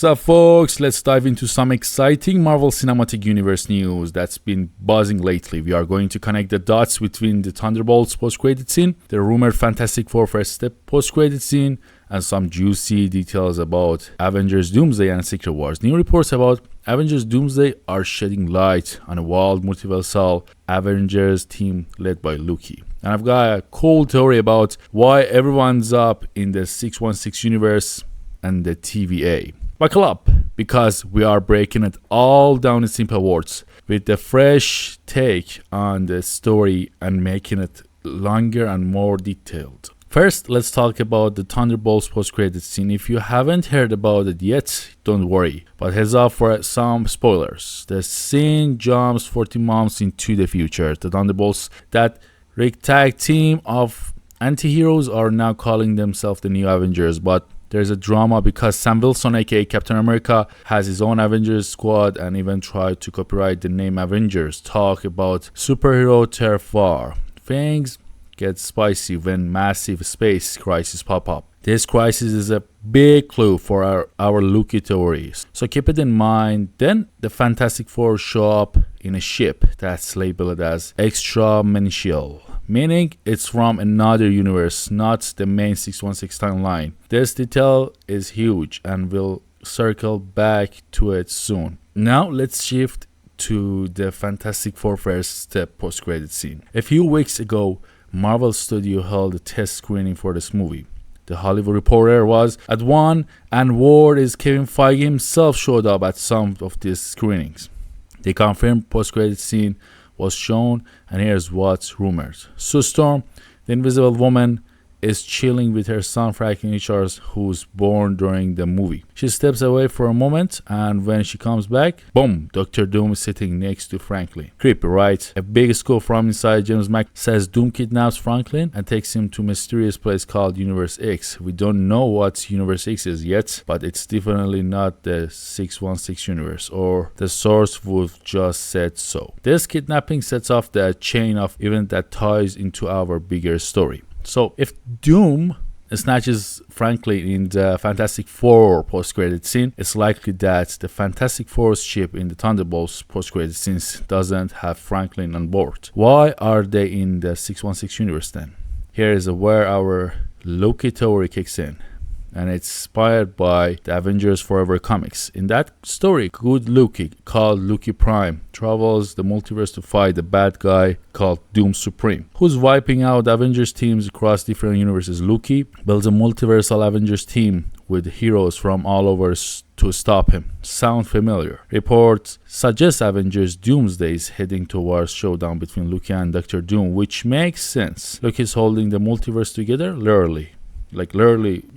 What's up, folks? Let's dive into some exciting Marvel Cinematic Universe news that's been buzzing lately. We are going to connect the dots between the Thunderbolts post-credit scene, the rumored Fantastic Four first step post-credit scene, and some juicy details about Avengers Doomsday and Secret Wars. New reports about Avengers Doomsday are shedding light on a wild multiversal Avengers team led by Loki. And I've got a cool theory about why everyone's up in the 616 universe and the TVA. Buckle up, because we are breaking it all down in simple words with the fresh take on the story and making it longer and more detailed. First, let's talk about the Thunderbolts post-credit scene. If you haven't heard about it yet, don't worry, but heads up for some spoilers. The scene jumps 40 months into the future. The Thunderbolts, that ragtag team of anti-heroes, are now calling themselves the New Avengers, but there's a drama because Sam Wilson, aka Captain America, has his own Avengers squad and even tried to copyright the name Avengers. Talk about superhero terroir. Things get spicy when massive space crises pop up. This crisis is a big clue for our Loki theories, so keep it in mind. Then the Fantastic Four show up in a ship that's labeled as extra-mential, meaning it's from another universe, not the main 616 timeline. This detail is huge and we'll circle back to it soon. Now let's shift to the Fantastic Four first step post-credit scene. A few weeks ago, Marvel Studio held a test screening for this movie. The Hollywood Reporter was at one, and word is Kevin Feige himself showed up at some of these screenings. The confirmed post-credit scene was shown, and here's what's rumored. Sue Storm, the Invisible Woman, is chilling with her son Franklin Richards, who's born during the movie. She steps away for a moment, and when she comes back, boom, Dr. Doom is sitting next to Franklin. Creepy, right? A big scoop from inside James Mac says Doom kidnaps Franklin and takes him to a mysterious place called Universe X. We don't know what Universe X is yet, but it's definitely not the 616 universe, or the source would just said so. This kidnapping sets off the chain of events that ties into our bigger story. So if Doom snatches Franklin in the Fantastic Four post-credit scene, it's likely that the Fantastic Four's ship in the Thunderbolts post-credit scenes doesn't have Franklin on board. Why are they in the 616 universe then? Here is where our Loki theory kicks in, and it's inspired by the Avengers Forever comics. In that story, good Loki, called Loki Prime, travels the multiverse to fight the bad guy called Doom Supreme, who's wiping out Avengers teams across different universes. Loki builds a multiversal Avengers team with heroes from all over to stop him. Sound familiar? Reports suggest Avengers Doomsday is heading towards showdown between Loki and Dr. Doom, which makes sense. Loki's holding the multiverse together, literally,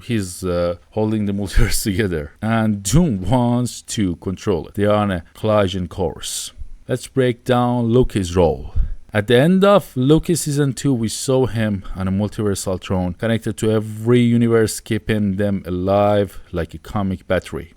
he's holding the multiverse together, and Doom wants to control it. They are on a collision course. Let's break down Loki's role. At the end of Loki season 2, we saw him on a multiversal throne connected to every universe, keeping them alive like a cosmic battery.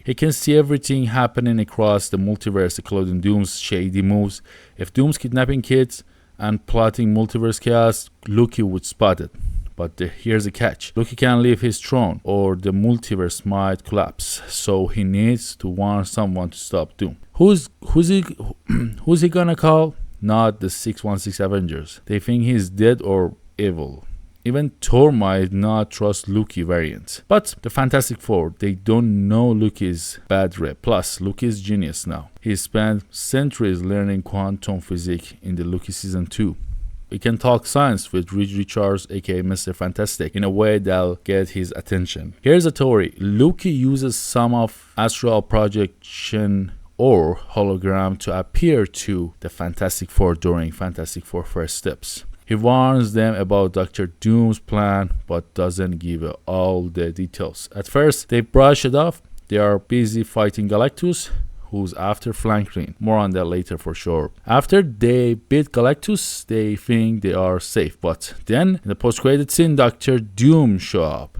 He can see everything happening across the multiverse, including Doom's shady moves. If Doom's kidnapping kids and plotting multiverse chaos, Loki would spot it. But here's the catch. Loki can't leave his throne or the multiverse might collapse. So he needs to warn someone to stop Doom. Who's he gonna call? Not the 616 Avengers. They think he's dead or evil. Even Thor might not trust Loki variant. But the Fantastic Four, they don't know Loki's bad rep. Plus, Loki is genius now. He spent centuries learning quantum physics in the Loki season 2. We can talk science with Reed Richards, aka Mr. Fantastic, in a way that'll get his attention. Here's a theory. Loki uses some of astral projection or hologram to appear to the Fantastic Four during Fantastic Four first steps. He warns them about Dr. Doom's plan, but doesn't give all the details. At first, they brush it off. They are busy fighting Galactus, who's after Franklin. More on that later for sure. After they beat Galactus, they think they are safe. But then, in the post-credit scene, Dr. Doom show up.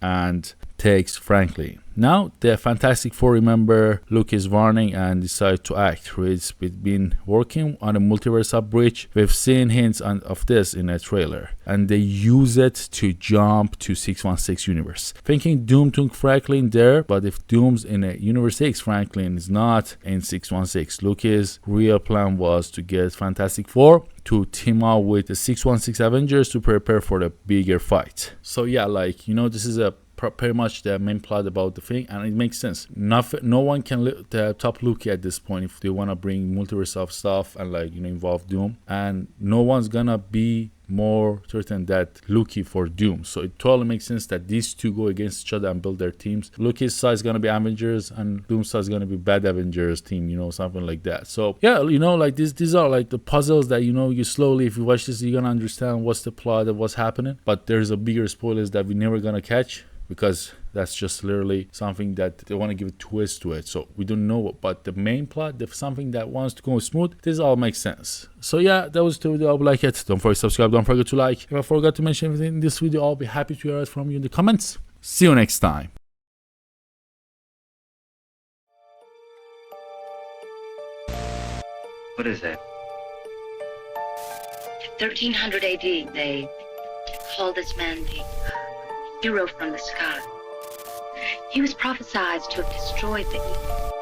And takes Franklin. Now, the Fantastic Four remember Loki's warning and decide to act. Reed's been working on a multiverse bridge. We've seen hints of this in a trailer, and they use it to jump to 616 universe. Thinking Doom took Franklin there, but if Doom's in a Universe 6, Franklin is not in 616. Loki's real plan was to get Fantastic Four to team up with the 616 Avengers to prepare for the bigger fight. So yeah, like, you know, this is a pretty much the main plot about the thing, and it makes sense. No one can top Loki at this point if they want to bring multiverse of stuff and, like, you know, involve Doom, and no one's gonna be more certain that Loki for Doom. So it totally makes sense that these two go against each other and build their teams. Loki's side is gonna be Avengers and Doom's side is gonna be bad Avengers team, you know, something like that. So yeah, you know, like these are like the puzzles that, you know, you slowly, if you watch this, you're gonna understand what's the plot of what's happening. But there's a bigger spoilers that we're never gonna catch, because that's just literally something that they want to give a twist to it. So we don't know, but the main plot, if something that wants to go smooth, this all makes sense. So yeah, that was the video. I hope you like it. Don't forget to subscribe. Don't forget to like. If I forgot to mention anything in this video, I'll be happy to hear it from you in the comments. See you next time. What is that? 1300 AD, they called this man the hero from the sky. He was prophesied to have destroyed the evil